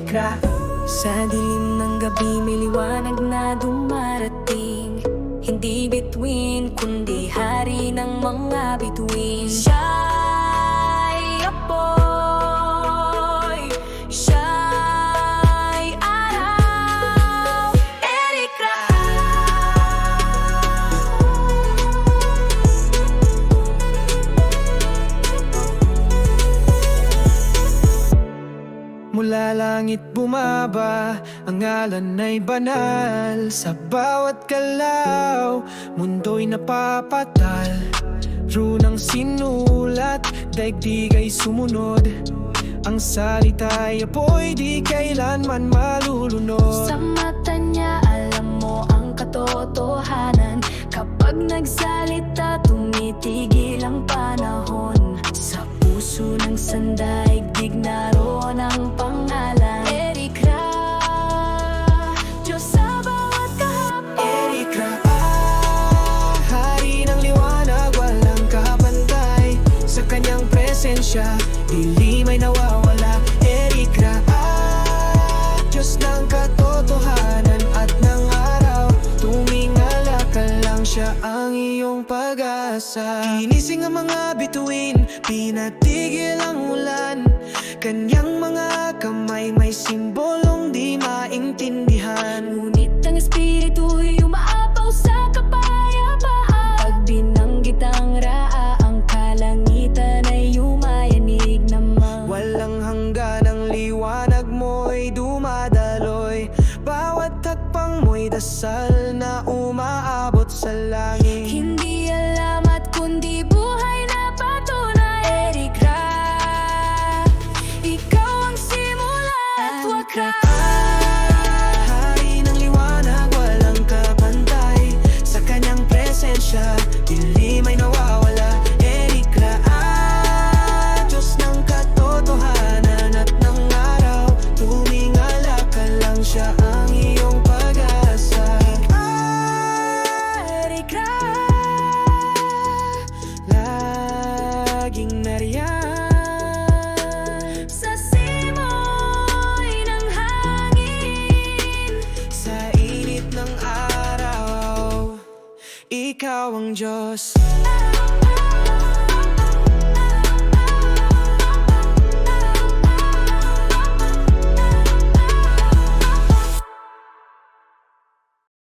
Erika. Sa dilim ng gabi may liwanag na dumarating, hindi bituin kundi hari ng mga bituin. Siya'y apoy, siya'y araw, Erika. Mula langit bumaba, ang ngalan ay banal. Sa bawat galaw, mundo'y napapatal. Runang sinulat, daigdig ay sumunod. Ang salita'y apoy, di kailanman malulunod. Sa mata niya alam mo ang katotohanan. Kapag nagsalita, tumitigil ang panahon. Sa puso ng sandaigdig naroon ang pangalan, Erika. Diyos sa bawat kahapon, Erika, hari ng liwanag, walang kapantay. Sa kanyang presensya, dilim ay nawawala. Erika, Diyos ng katotohanan at ng araw. Tumingala ka lang, siya ang iyong pag-asa. Ginising ang mga bituin, pinatigil ang ulan. Kanyang mga kamay may simbolong di maintindihan. ngunit ang espiritu'y umaapaw sa kapayapaan. Pag binanggit ang raa, ang kalangitan ay umayanig naman. Walang hanggan ang liwanag mo'y dumadaloy. Bawat hakbang mo'y dasal na umaabot sa langit. Hindi alamat kundi buhay na patunay, Erika. Ikaw ang simula at wakas. Hari ng liwanag, walang kapantay. Sa kanyang presensya, dilim ay nawawala. Erika, Diyos ng katotohanan at ng araw. Tumingala ka lang, siya ang iyong pag-asa. Erika, Laging nariyan sa simoy ng hangin, sa init ng araw. Ikaw ang Diyos.